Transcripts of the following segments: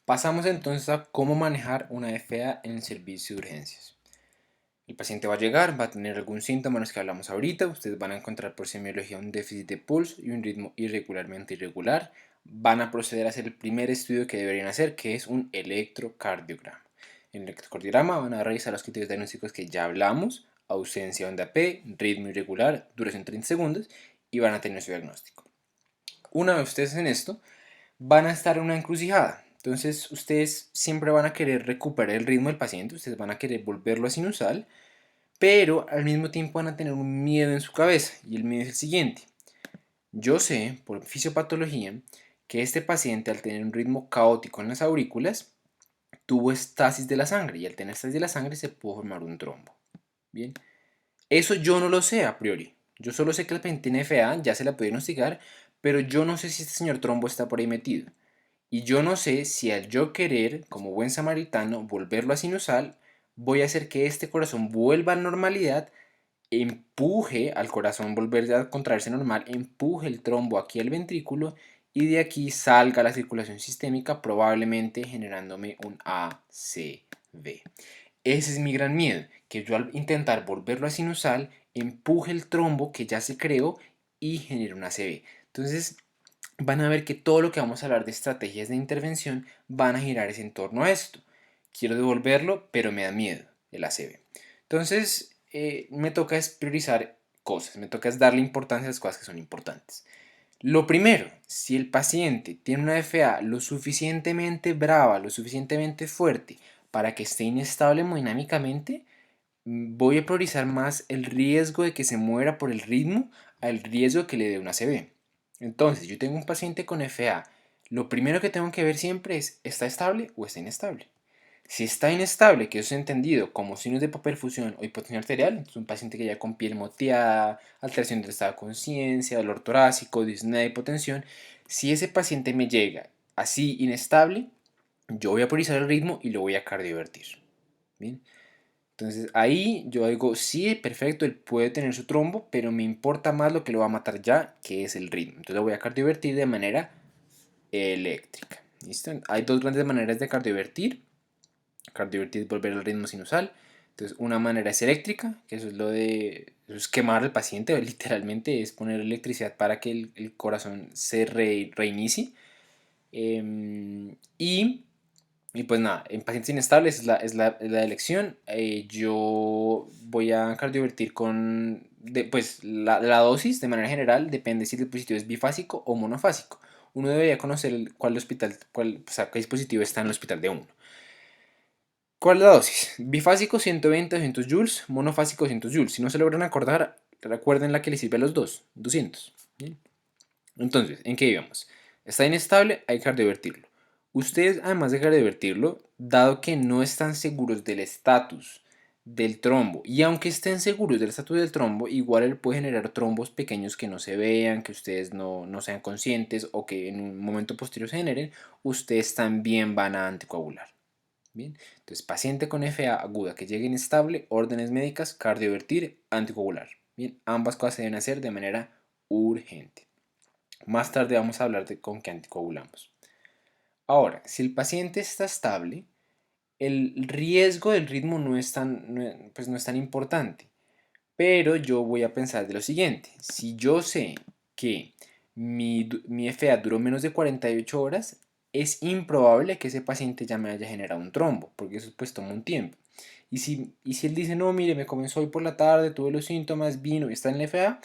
Pasamos entonces a cómo manejar una FA en el servicio de urgencias. El paciente va a llegar, va a tener algún síntoma, los que hablamos ahorita. Ustedes van a encontrar por semiología un déficit de pulso y un ritmo irregularmente irregular. Van a proceder a hacer el primer estudio que deberían hacer, que es un electrocardiograma. En el electrocardiograma van a revisar los criterios diagnósticos que ya hablamos: ausencia de onda P, ritmo irregular, duración 30 segundos, y van a tener su diagnóstico. Una vez ustedes hacen esto, van a estar en una encrucijada. Entonces ustedes siempre van a querer recuperar el ritmo del paciente, ustedes van a querer volverlo a sinusal, pero al mismo tiempo van a tener un miedo en su cabeza, y el miedo es el siguiente: yo sé por fisiopatología que este paciente, al tener un ritmo caótico en las aurículas, tuvo estasis de la sangre, y al tener estasis de la sangre se puede formar un trombo. Bien, eso yo no lo sé a priori. Yo solo sé que el paciente tiene FA, ya se la puede diagnosticar, pero yo no sé si este señor trombo está por ahí metido. Y yo no sé si al yo querer, como buen samaritano, volverlo a sinusal, voy a hacer que este corazón vuelva a la normalidad, empuje al corazón volver a contraerse normal, empuje el trombo aquí al ventrículo, y de aquí salga la circulación sistémica, probablemente generándome un ACV. Ese es mi gran miedo, que yo al intentar volverlo a sinusal, empuje el trombo que ya se creó y genere un ACV. Entonces, van a ver que todo lo que vamos a hablar de estrategias de intervención van a girar en torno a esto. Quiero devolverlo, pero me da miedo el ACV. Entonces, me toca es priorizar cosas, me toca es darle importancia a las cosas que son importantes. Lo primero, si el paciente tiene una FA lo suficientemente brava, lo suficientemente fuerte para que esté inestable hemodinámicamente, voy a priorizar más el riesgo de que se muera por el ritmo al riesgo de que le dé una ACV. Entonces, yo tengo un paciente con FA. Lo primero que tengo que ver siempre es: ¿está estable o está inestable? Si está inestable, que eso es entendido como signos de hipoperfusión o hipotensión arterial, es un paciente que ya con piel moteada, alteración del estado de conciencia, dolor torácico, disnea de hipotensión. Si ese paciente me llega así inestable, yo voy a priorizar el ritmo y lo voy a cardiovertir. Bien. Entonces ahí yo digo: sí, perfecto, él puede tener su trombo, pero me importa más lo que lo va a matar ya, que es el ritmo. Entonces lo voy a cardiovertir de manera eléctrica. ¿Listo? Hay dos grandes maneras de cardiovertir. Cardiovertir es volver al ritmo sinusal. Entonces una manera es eléctrica, que eso es eso es quemar al paciente, literalmente es poner electricidad para que el corazón se reinicie. Y pues nada, en pacientes inestables es la elección. Yo voy a cardiovertir con, pues la dosis de manera general depende si el dispositivo es bifásico o monofásico. Uno debería conocer cuál hospital, o sea, qué dispositivo está en el hospital de uno. ¿Cuál es la dosis? Bifásico 120 200 joules, monofásico 200 joules. Si no se logran acordar, recuerden la que les sirve a los dos, 200. ¿Bien? Entonces, ¿en qué íbamos? Está inestable, hay que cardiovertirlo. Ustedes, además de cardiovertirlo, dado que no están seguros del estatus del trombo, y aunque estén seguros del estatus del trombo, igual él puede generar trombos pequeños que no se vean, que ustedes no sean conscientes o que en un momento posterior se generen, ustedes también van a anticoagular. Bien, entonces paciente con FA aguda que llegue inestable, órdenes médicas: cardiovertir, anticoagular. Bien, ambas cosas se deben hacer de manera urgente. Más tarde vamos a hablar de con qué anticoagulamos. Ahora, si el paciente está estable, el riesgo del ritmo pues no es tan importante. Pero yo voy a pensar de lo siguiente: si yo sé que mi FA duró menos de 48 horas, es improbable que ese paciente ya me haya generado un trombo, porque eso pues toma un tiempo. Y si él dice: no, mire, me comenzó hoy por la tarde, tuve los síntomas, vino y está en la FA,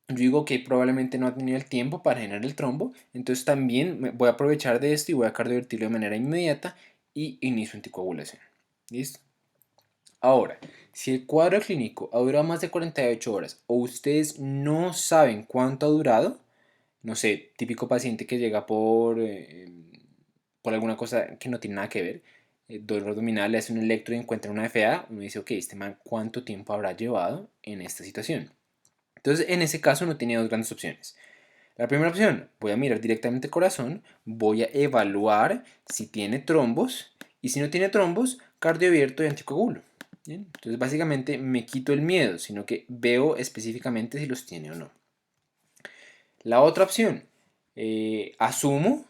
yo digo que probablemente no ha tenido el tiempo para generar el trombo, entonces también voy a aprovechar de esto y voy a cardiovertirlo de manera inmediata y inicio anticoagulación. ¿Listo? Ahora, si el cuadro clínico ha durado más de 48 horas o ustedes no saben cuánto ha durado, no sé, típico paciente que llega por alguna cosa que no tiene nada que ver, dolor abdominal, le hace un electro y encuentra una FA, uno dice: ok, este man, ¿cuánto tiempo habrá llevado en esta situación? Entonces, en ese caso no tenía dos grandes opciones. La primera opción: voy a mirar directamente el corazón, voy a evaluar si tiene trombos, y si no tiene trombos, cardioabierto y anticoagulo. ¿Bien? Entonces básicamente me quito el miedo, sino que veo específicamente si los tiene o no. La otra opción: asumo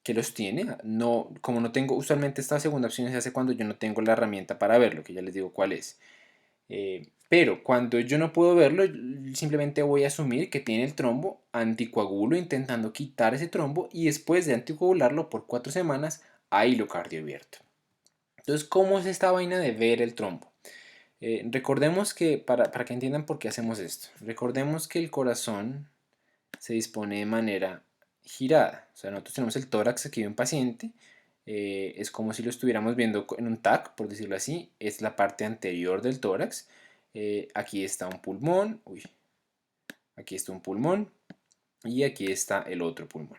que los tiene. No, como no tengo, usualmente esta segunda opción se hace cuando yo no tengo la herramienta para verlo, que ya les digo cuál es. Pero cuando yo no puedo verlo, simplemente voy a asumir que tiene el trombo, anticoagulo intentando quitar ese trombo y después de anticoagularlo por 4 semanas, ahí lo cardioabierto. Entonces, ¿cómo es esta vaina de ver el trombo? Recordemos que, para que entiendan por qué hacemos esto, recordemos que el corazón se dispone de manera girada. O sea, nosotros tenemos el tórax aquí de un paciente, es como si lo estuviéramos viendo en un TAC, por decirlo así, es la parte anterior del tórax. Aquí está un pulmón, aquí está un pulmón y aquí está el otro pulmón.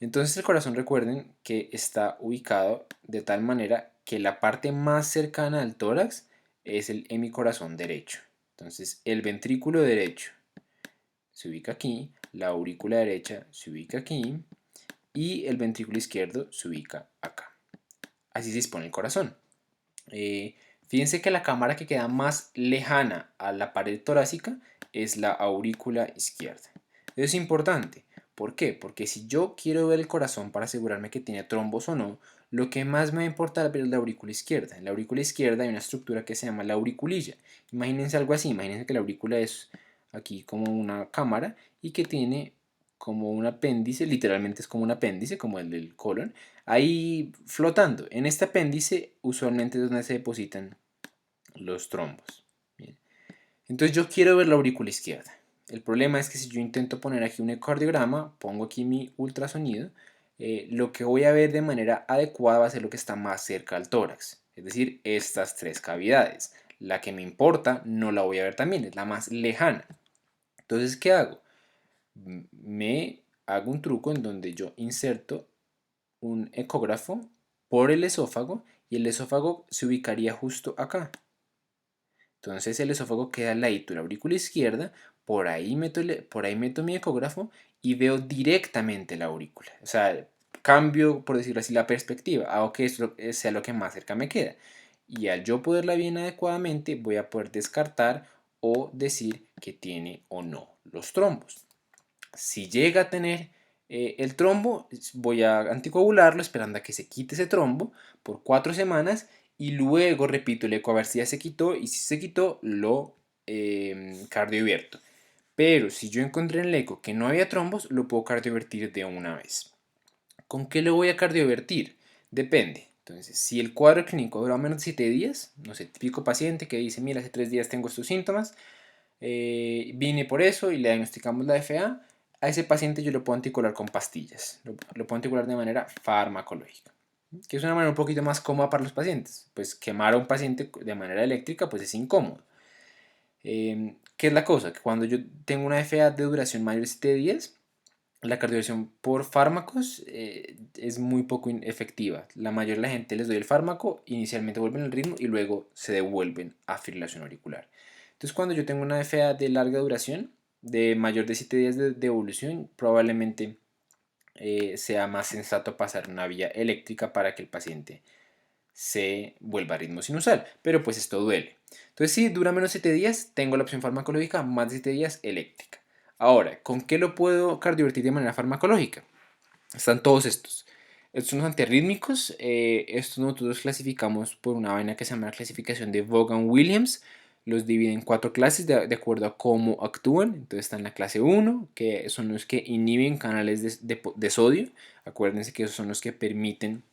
Entonces el corazón, recuerden que está ubicado de tal manera que la parte más cercana al tórax es el hemicorazón derecho. Entonces el ventrículo derecho se ubica aquí, la aurícula derecha se ubica aquí y el ventrículo izquierdo se ubica acá. Así se dispone el corazón. Fíjense que la cámara que queda más lejana a la pared torácica es la aurícula izquierda. Eso es importante. ¿Por qué? Porque si yo quiero ver el corazón para asegurarme que tiene trombos o no, lo que más me va a importar es ver la aurícula izquierda. En la aurícula izquierda hay una estructura que se llama la auriculilla. Imagínense algo así, imagínense que la aurícula es aquí como una cámara y que tiene como un apéndice, literalmente es como un apéndice, como el del colon, ahí flotando. En este apéndice usualmente es donde se depositan los trombos. Bien. Entonces yo quiero ver la aurícula izquierda. El problema es que si yo intento poner aquí un ecocardiograma, pongo aquí mi ultrasonido, lo que voy a ver de manera adecuada va a ser lo que está más cerca al tórax, es decir, estas tres cavidades. La que me importa no la voy a ver también, es la más lejana. Entonces, ¿qué hago? Me hago un truco en donde yo inserto un ecógrafo por el esófago y el esófago se ubicaría justo acá. Entonces el esófago queda al ladito de la aurícula izquierda, por ahí meto mi ecógrafo y veo directamente la aurícula. O sea, cambio, por decirlo así, la perspectiva, hago que esto sea lo que más cerca me queda. Y al yo poderla bien adecuadamente, voy a poder descartar o decir que tiene o no los trombos. Si llega a tener el trombo, voy a anticoagularlo esperando a que se quite ese trombo por 4 semanas y luego repito el eco a ver si ya se quitó y si se quitó lo cardioverto. Pero si yo encontré en el eco que no había trombos, lo puedo cardiovertir de una vez. ¿Con qué lo voy a cardiovertir? Depende. Entonces, si el cuadro clínico dura menos de 7 días, no sé, típico paciente que dice, mira, hace 3 días tengo estos síntomas, vine por eso y le diagnosticamos la FA, a ese paciente yo lo puedo anticolar con pastillas, lo puedo anticolar de manera farmacológica, que es una manera un poquito más cómoda para los pacientes, pues quemar a un paciente de manera eléctrica pues es incómodo. ¿Qué es la cosa? Que cuando yo tengo una FA de duración mayor de 7 días, la cardioversión por fármacos es muy poco efectiva. La mayoría de la gente les doy el fármaco, inicialmente vuelven al ritmo y luego se devuelven a fibrilación auricular. Entonces, cuando yo tengo una FA de larga duración, de mayor de 7 días de evolución, probablemente sea más sensato pasar una vía eléctrica para que el paciente se vuelva a ritmo sinusal. Pero pues esto duele. Entonces, si dura menos de 7 días, tengo la opción farmacológica, más de 7 días eléctrica. Ahora, ¿con qué lo puedo cardiovertir de manera farmacológica? Están todos estos. Estos son los antiarrítmicos. Estos nosotros los clasificamos por una vaina que se llama la clasificación de Vaughan-Williams. Los dividen en 4 clases de acuerdo a cómo actúan. Entonces está en la clase 1, que son los que inhiben canales de sodio. Acuérdense que esos son los que permiten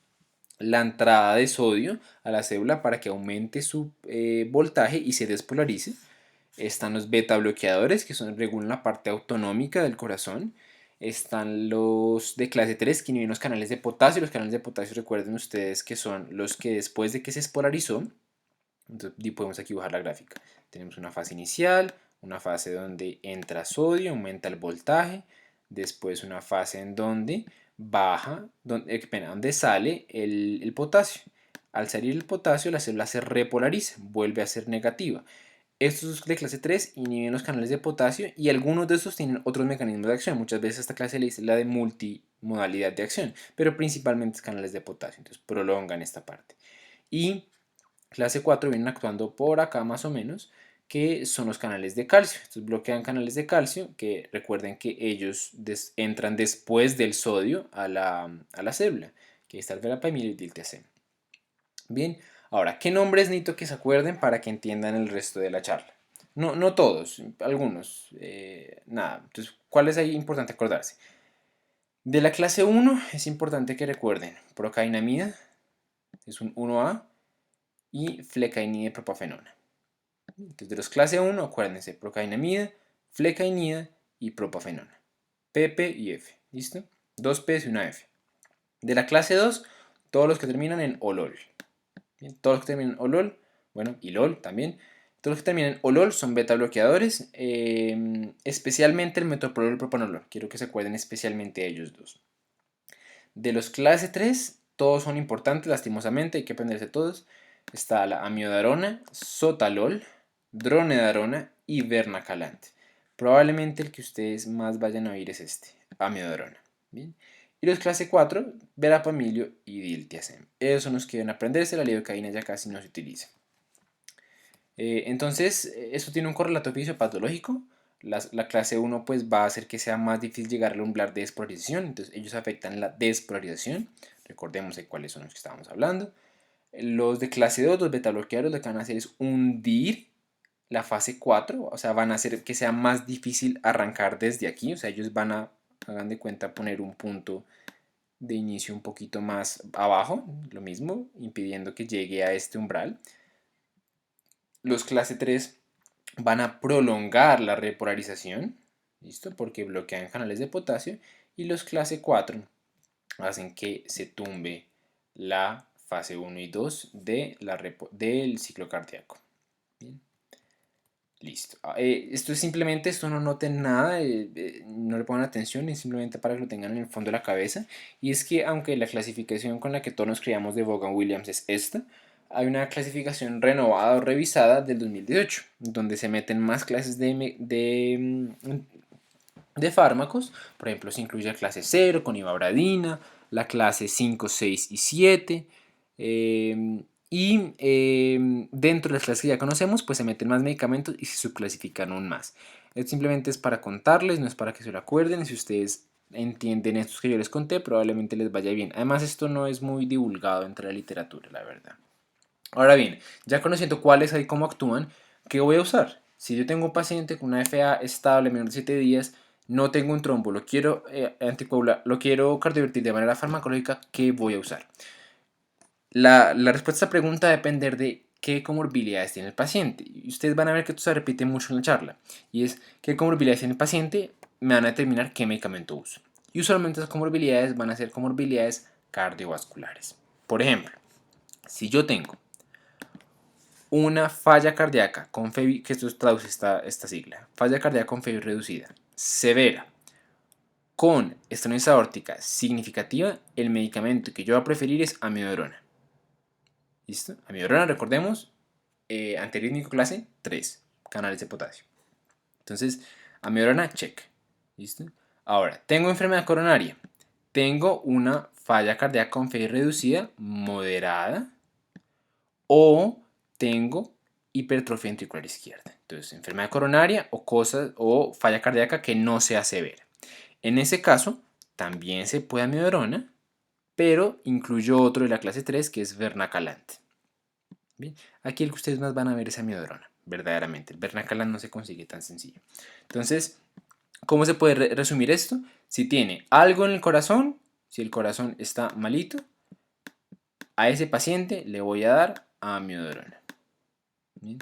la entrada de sodio a la célula para que aumente su voltaje y se despolarice. Están los beta bloqueadores que regulan la parte autonómica del corazón. Están los de clase 3 que inhiben los canales de potasio. Los canales de potasio, recuerden ustedes que son los que después de que se despolarizó, entonces podemos aquí bajar la gráfica. Tenemos una fase inicial, una fase donde entra sodio, aumenta el voltaje, después una fase en donde baja, donde sale el potasio. Al salir el potasio, la célula se repolariza, vuelve a ser negativa. Estos de clase 3 inhiben los canales de potasio y algunos de estos tienen otros mecanismos de acción. Muchas veces esta clase le dice la de multimodalidad de acción, pero principalmente es canales de potasio, entonces prolongan esta parte. Y clase 4 vienen actuando por acá más o menos, que son los canales de calcio. Estos bloquean canales de calcio que recuerden que ellos entran después del sodio a la célula, que está el verapamil y el diltiazem. Bien, ahora, ¿qué nombres necesito que se acuerden para que entiendan el resto de la charla? No, no todos, algunos, nada. Entonces, ¿cuál es ahí importante acordarse? De la clase 1 es importante que recuerden procainamida, es un 1A, y flecainida y propafenona. Entonces, de los clase 1, acuérdense, procainamida, flecainida y propafenona. PP y F, ¿listo? Dos P's y una F. De la clase 2, todos los que terminan en olol. Bien, todos los que terminan en olol, bueno, y LOL también. Todos los que terminan en olol son beta bloqueadores, especialmente el metoprolol y el propanolol. Quiero que se acuerden especialmente a ellos dos. De los clase 3, todos son importantes, lastimosamente, hay que aprenderse todos. Está la amiodarona, sotalol, dronedarona y vernacalante. Probablemente el que ustedes más vayan a oír es este, amiodarona. Bien. Y los clase 4, verapamilio y diltiazem. Esos son los que deben aprenderse, la lidocaína ya casi no se utiliza. Entonces, eso tiene un correlato fisiopatológico. La clase 1 pues va a hacer que sea más difícil llegar al umbral de despolarización, entonces ellos afectan la despolarización. Recordemos de cuáles son los que estábamos hablando. Los de clase 2, los betabloqueadores, lo que van a hacer es hundir la fase 4, o sea, van a hacer que sea más difícil arrancar desde aquí, o sea, ellos van a, hagan de cuenta, poner un punto de inicio un poquito más abajo, lo mismo, impidiendo que llegue a este umbral. Los clase 3 van a prolongar la repolarización, ¿listo? Porque bloquean canales de potasio. Y los clase 4 hacen que se tumbe la fase 1 y 2 del ciclo cardíaco. Bien. Listo. Esto es simplemente, esto no noten nada, no le pongan atención, es simplemente para que lo tengan en el fondo de la cabeza. Y es que aunque la clasificación con la que todos nos criamos de Vaughan-Williams es esta, hay una clasificación renovada o revisada del 2018, donde se meten más clases de fármacos. Por ejemplo, se incluye la clase 0 con ivabradina, la clase 5, 6 y 7. Dentro de las clases que ya conocemos, pues se meten más medicamentos y se subclasifican aún más. Esto simplemente es para contarles, no es para que se lo acuerden. Si ustedes entienden estos que yo les conté, probablemente les vaya bien. Además, esto no es muy divulgado entre la literatura, la verdad. Ahora bien, ya conociendo cuáles hay, cómo actúan, ¿qué voy a usar? Si yo tengo un paciente con una FA estable menor de 7 días, no tengo un trombo, lo quiero anticoagular, lo quiero cardiovertir de manera farmacológica, ¿qué voy a usar? La respuesta a esta pregunta va a depender de qué comorbilidades tiene el paciente. Y ustedes van a ver que esto se repite mucho en la charla. Y es qué comorbilidades tiene el paciente me van a determinar qué medicamento uso. Y usualmente esas comorbilidades van a ser comorbilidades cardiovasculares. Por ejemplo, si yo tengo una falla cardíaca con FEBI, que esto traduce esta sigla, falla cardíaca con FEBI reducida, severa, con estenosis aórtica significativa, el medicamento que yo voy a preferir es amiodarona. ¿Listo? Amiodarona, recordemos, antiarrítmico clase 3, canales de potasio. Entonces, amiodarona, check. ¿Listo? Ahora, tengo enfermedad coronaria. Tengo una falla cardíaca con FEBI reducida moderada o tengo hipertrofia ventricular izquierda. Entonces, enfermedad coronaria o falla cardíaca que no sea severa. En ese caso, también se puede amiodarona, pero incluyo otro de la clase 3 que es vernacalante. Bien, aquí el que ustedes más van a ver es amiodarona, verdaderamente. El vernacalante no se consigue tan sencillo. Entonces, ¿cómo se puede resumir esto? Si tiene algo en el corazón, si el corazón está malito, a ese paciente le voy a dar amiodarona. Bien.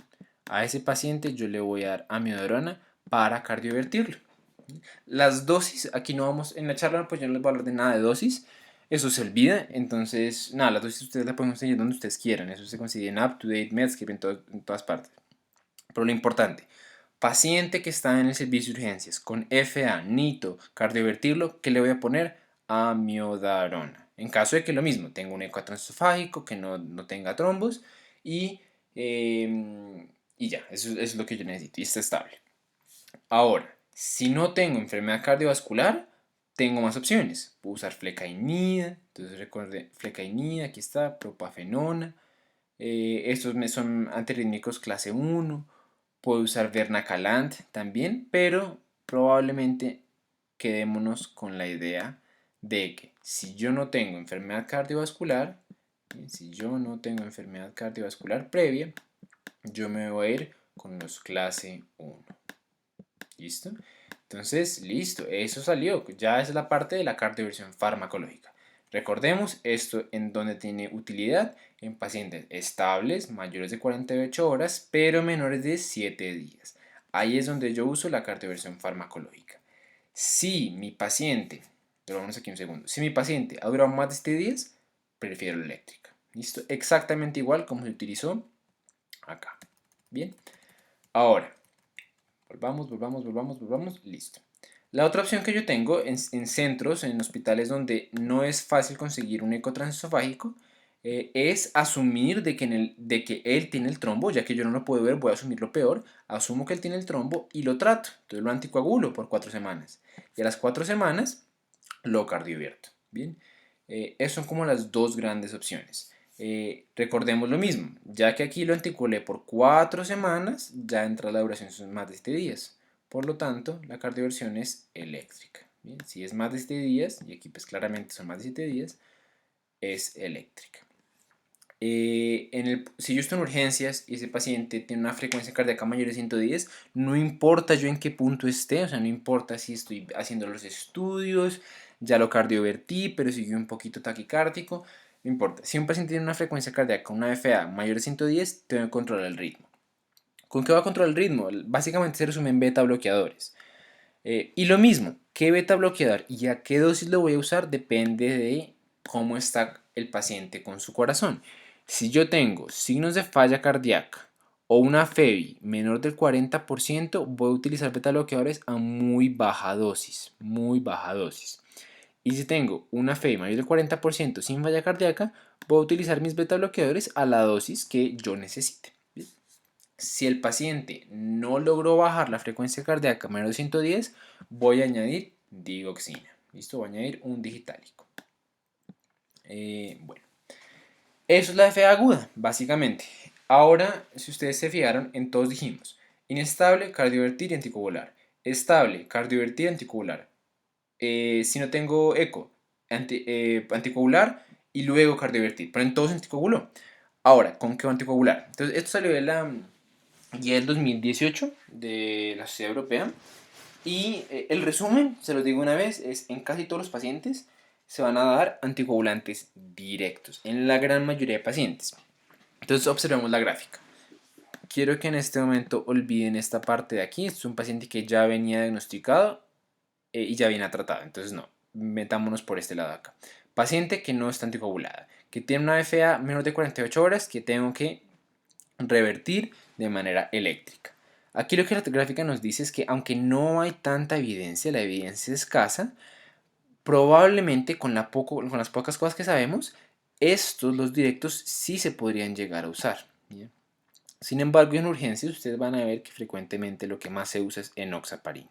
A ese paciente yo le voy a dar amiodarona para cardiovertirlo. Las dosis, aquí no vamos, en la charla pues yo no les voy a hablar de nada de dosis, eso se olvida, entonces nada, las dosis ustedes las pueden conseguir donde ustedes quieran, eso se consigue en UpToDate, Medscape, en todas partes. Pero lo importante, paciente que está en el servicio de urgencias con FA, NITO, cardiovertirlo, ¿qué le voy a poner? Amiodarona. En caso de que lo mismo, tenga un eco transesofágico, que no tenga trombos y, y ya, eso es lo que yo necesito y está estable. Ahora, si no tengo enfermedad cardiovascular, tengo más opciones. Puedo usar flecainida, entonces recuerde, flecainida, aquí está, propafenona. Estos son antirrítmicos clase 1. Puedo usar Vernacalant también, pero probablemente quedémonos con la idea de que si yo no tengo enfermedad cardiovascular, si yo no tengo enfermedad cardiovascular previa, yo me voy a ir con los clase 1. ¿Listo? Entonces, listo, eso salió. Ya es la parte de la cardioversión farmacológica. Recordemos esto en donde tiene utilidad en pacientes estables, mayores de 48 horas, pero menores de 7 días. Ahí es donde yo uso la cardioversión farmacológica. Si mi paciente, pero vamos aquí un segundo, si mi paciente ha durado más de 7 días, prefiero la eléctrica. ¿Listo? Exactamente igual como se utilizó acá. Bien. Ahora, volvamos, listo. La otra opción que yo tengo en centros, en hospitales donde no es fácil conseguir un eco transesofágico, es asumir de que él tiene el trombo, ya que yo no lo puedo ver, voy a asumir lo peor, asumo que él tiene el trombo y lo trato, entonces lo anticoagulo por 4 semanas. Y a las 4 semanas lo cardiovierto. Bien, esas son como las dos grandes opciones. Recordemos lo mismo, ya que aquí lo anticoagulé por 4 semanas, ya entra la duración son más de 7 días. Por lo tanto, la cardioversión es eléctrica. Bien, si es más de 7 días, y aquí pues claramente son más de 7 días, es eléctrica. Si yo estoy en urgencias y ese paciente tiene una frecuencia cardíaca mayor de 110, no importa yo en qué punto esté, o sea, no importa si estoy haciendo los estudios, ya lo cardiovertí, pero sigue un poquito taquicárdico, no importa. Si un paciente tiene una frecuencia cardíaca, una FA mayor de 110, tengo que controlar el ritmo. ¿Con qué va a controlar el ritmo? Básicamente se resume en beta bloqueadores. Y lo mismo, ¿qué beta bloqueador y a qué dosis lo voy a usar? Depende de cómo está el paciente con su corazón. Si yo tengo signos de falla cardíaca o una FEBI menor del 40%, voy a utilizar beta bloqueadores a muy baja dosis, muy baja dosis. Y si tengo una FEBI mayor del 40% sin falla cardíaca, voy a utilizar mis beta bloqueadores a la dosis que yo necesite. Si el paciente no logró bajar la frecuencia cardíaca menos de 110, voy a añadir digoxina. ¿Listo? Voy a añadir un digitálico. Bueno, eso es la FA aguda, básicamente. Ahora, si ustedes se fijaron, en todos dijimos inestable, cardiovertir y anticoagular. Estable, cardiovertir y anticoagular. Si no tengo eco, anticoagular y luego cardiovertir. Pero en todos anticoaguló. Ahora, ¿con qué anticoagular? Entonces, esto salió de la guía del 2018 de la Sociedad Europea. Y el resumen, se los digo una vez, es en casi todos los pacientes se van a dar anticoagulantes directos, en la gran mayoría de pacientes. Entonces observemos la gráfica. Quiero que en este momento olviden esta parte de aquí. Este es un paciente que ya venía diagnosticado y ya viene tratado. Entonces no, metámonos por este lado acá. Paciente que no está anticoagulada, que tiene una FA menor de 48 horas, que tengo que revertir de manera eléctrica. Aquí lo que la gráfica nos dice es que aunque no hay tanta evidencia, la evidencia es escasa, probablemente con las pocas cosas que sabemos, los directos sí se podrían llegar a usar. ¿Bien? Sin embargo, en urgencias ustedes van a ver que frecuentemente lo que más se usa es enoxaparina.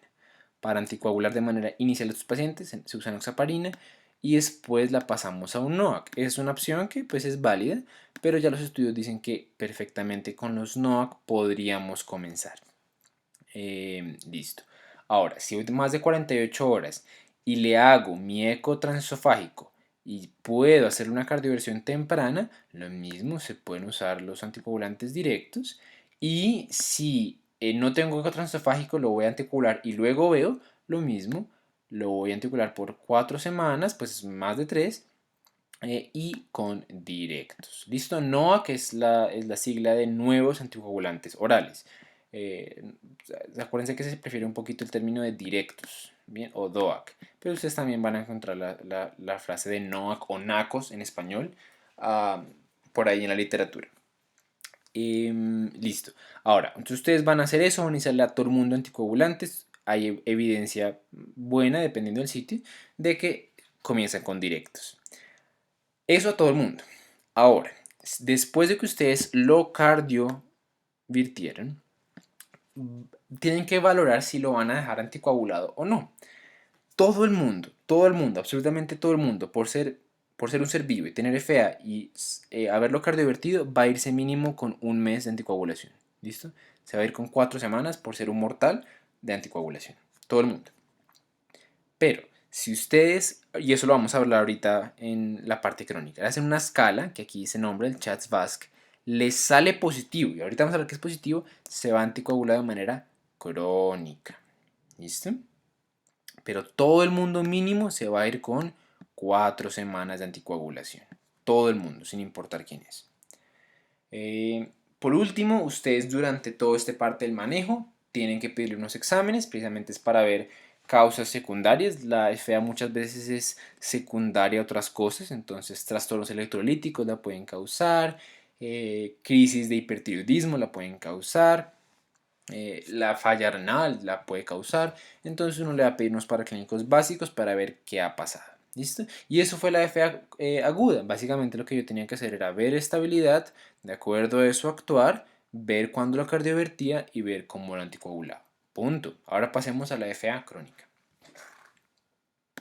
Para anticoagular de manera inicial a estos pacientes se usa enoxaparina y después la pasamos a un NOAC. Es una opción que pues es válida, pero ya los estudios dicen que perfectamente con los NOAC podríamos comenzar. Listo. Ahora, si voy más de 48 horas y le hago mi eco transesofágico y puedo hacer una cardioversión temprana, lo mismo se pueden usar los anticoagulantes directos. Y si no tengo eco transesofágico, lo voy a anticoagular y luego veo lo mismo, lo voy a anticoagular por 4 semanas, pues más de 3, y con directos. Listo, NOA, que es la sigla de nuevos anticoagulantes orales. Acuérdense que se prefiere un poquito el término de directos, ¿bien? O DOAC, pero ustedes también van a encontrar la frase de NOAC o NACOS en español por ahí en la literatura. Listo. Ahora, entonces ustedes van a hacer eso, van a iniciarle a todo el mundo anticoagulantes. Hay evidencia buena, dependiendo del sitio, de que comienzan con directos. Eso a todo el mundo. Ahora, después de que ustedes lo cardiovirtieron, tienen que valorar si lo van a dejar anticoagulado o no. Todo el mundo, absolutamente todo el mundo, por ser un ser vivo y tener FA y haberlo cardiovertido, va a irse mínimo con un mes de anticoagulación. ¿Listo? Se va a ir con 4 semanas por ser un mortal de anticoagulación. Todo el mundo. Pero si ustedes, y eso lo vamos a hablar ahorita en la parte crónica, hacen una escala, que aquí se nombra el CHA2-VASc, les sale positivo, y ahorita vamos a hablar que es positivo, se va a anticoagular de manera crónica. ¿Listo? Pero todo el mundo mínimo se va a ir con 4 semanas de anticoagulación. Todo el mundo, sin importar quién es. Por último, ustedes durante todo este parte del manejo tienen que pedirle unos exámenes, precisamente es para ver causas secundarias. La FA muchas veces es secundaria a otras cosas, entonces trastornos electrolíticos la pueden causar, crisis de hipertiroidismo la pueden causar, la falla renal la puede causar, entonces uno le va a pedir unos paraclínicos básicos para ver qué ha pasado. ¿Listo? Y eso fue la FA aguda. Básicamente lo que yo tenía que hacer era ver estabilidad, de acuerdo a eso actuar, ver cuándo la cardiovertía y ver cómo la anticoagulaba. Punto. Ahora pasemos a la FA crónica.